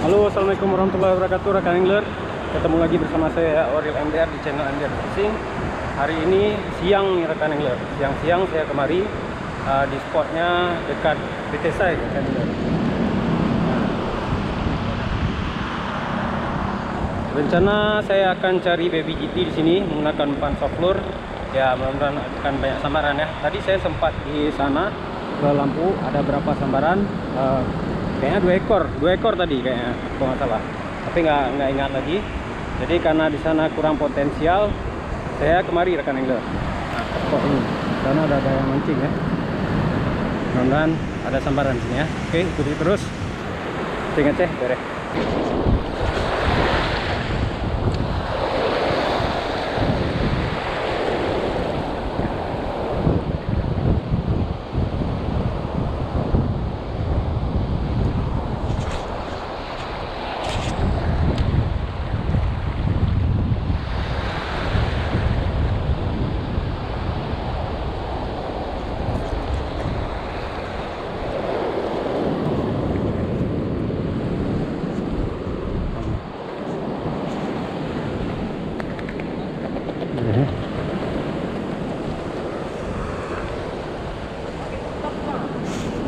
Halo, assalamualaikum warahmatullahi wabarakatuh, rekan angler. Ketemu lagi bersama saya Oril MDR di channel MDR Fishing. Hari ini siang nih rekan angler. Siang-siang saya kemari di spotnya dekat PT Sai rekan angler. Rencana saya akan cari baby GT di sini menggunakan umpan soft lure. Ya, mudah-mudahan akan banyak sambaran ya. Tadi saya sempat di sana ke lampu, ada berapa sambaran. Kayaknya dua ekor tadi kayaknya, kalau nggak salah. Tapi nggak ingat lagi. Jadi karena di sana kurang potensial, saya kemari rekan angler. Nah, ke spot ini. Karena ada yang mancing ya. Mudah-mudahan ada sambaran di sini ya. Oke, ikuti terus. Tinggal cek beres.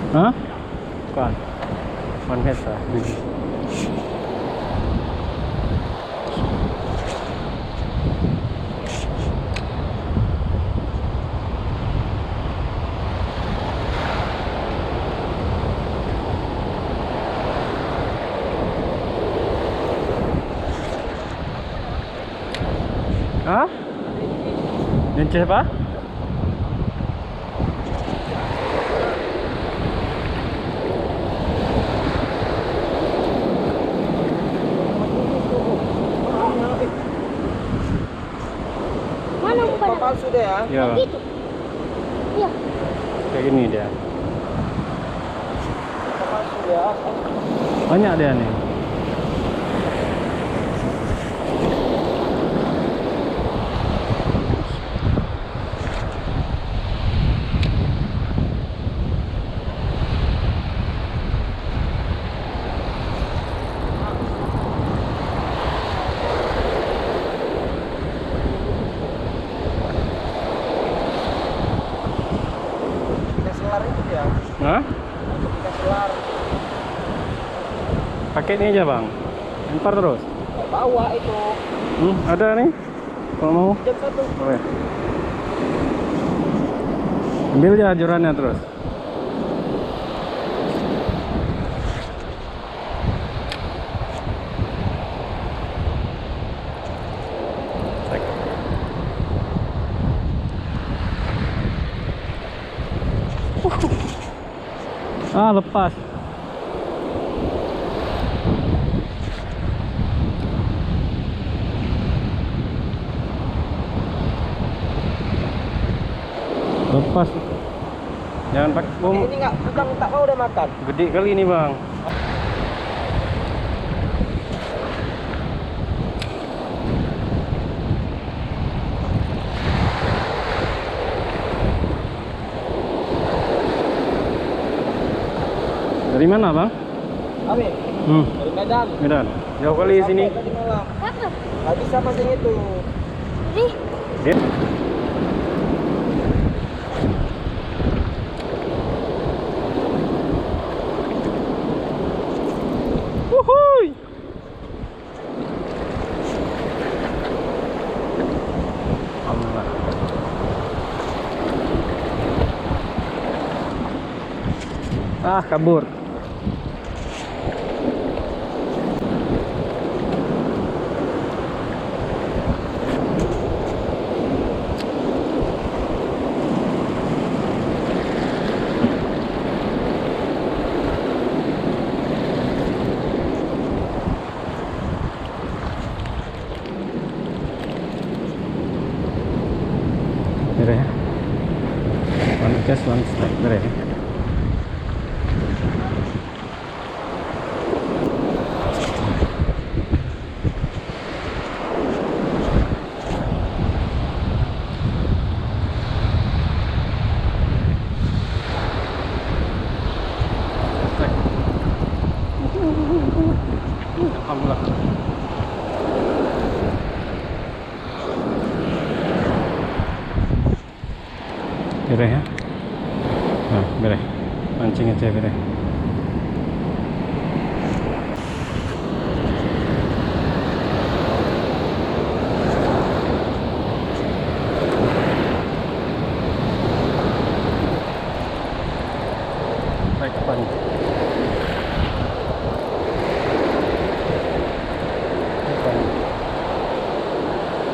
Hah? Bukan. One head lah. Hah? Lincah apa? Palsu deh ya? Ya. Gitu. Iya. Kayak gini dia. Palsu dia. Banyak dia nih. Selar itu ya? Hah? Kita selar. Pakai ini aja bang. Lempar terus. Bawa itu. Ada nih. Kalau mau. Jam 1. Boleh. Ambil aja jorannya terus. Lepas. Lepas. Jangan pakai bom. Ini enggak, bukan tak mau udah makan. Gede kali ini bang. Dari mana bang? Amin. Dari Medan. Medan. Jauh kali sini. Tadi malam. Apa? Nggak bisa mancing itu. Nih. Dia. Wuhui. Allah. Kabur. Beres ya. One cast, one strike. Beres ya. Alhamdulillah. Bereh ya. Nah, bereh. Mancing aja bereh. Baik, depan.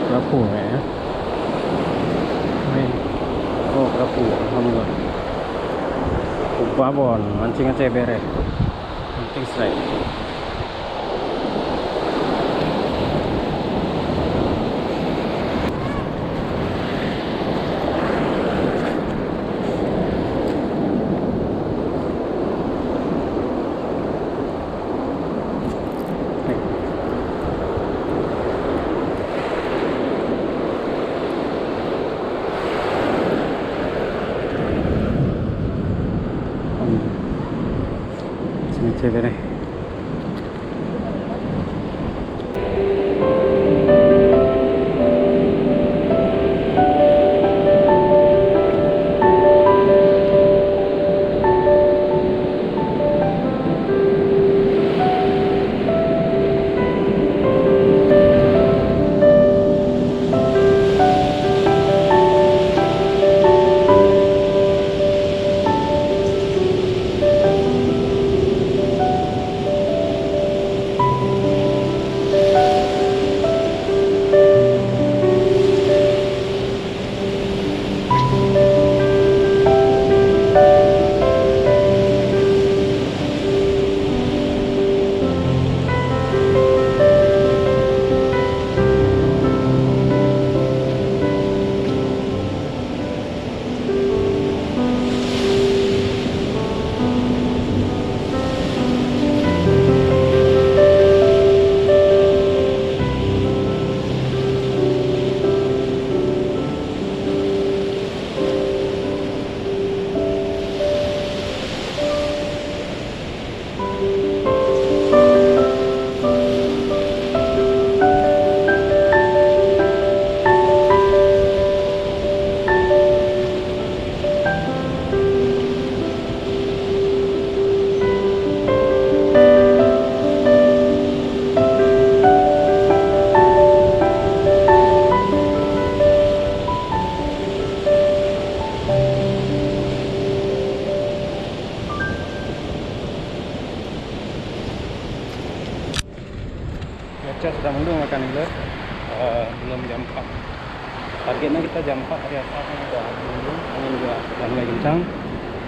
Kerapu ya. Main. Oh, kerapu. Alhamdulillah. Babon, mancing aja bere. Mancing strike. Sini cek deh. Cuaca sudah mendung makan angler. Belum jam 4. Targetnya kita jam 4 hari Sabtu sudah mendung, angin juga sudah mulai kencang.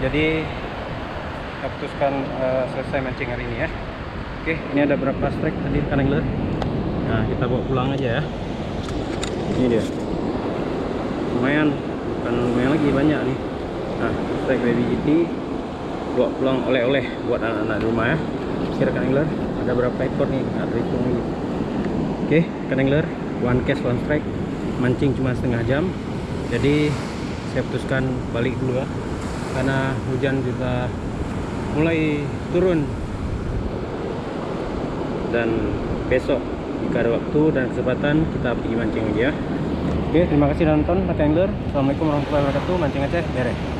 Jadi kita putuskan selesai mancing hari ini ya. Oke, ini ada berapa strike tadi ikan angler. Nah, kita bawa pulang aja ya. Ini dia. Lumayan, bukan lumayan lagi, banyak nih. Nah, strike baby GT bawa pulang oleh-oleh buat anak-anak di rumah ya. Kira ikan angler ada berapa ekor nih? Ada hitung lagi. Oke, ikan angler, one cast one strike, mancing cuma setengah jam. Jadi saya putuskan balik dulu ya, karena hujan juga mulai turun. Dan besok jika ada waktu dan kesempatan kita pergi mancing lagi ya. Oke, terima kasih nonton Mata Angler. Assalamualaikum warahmatullahi wabarakatuh. Mancing Aceh, beres.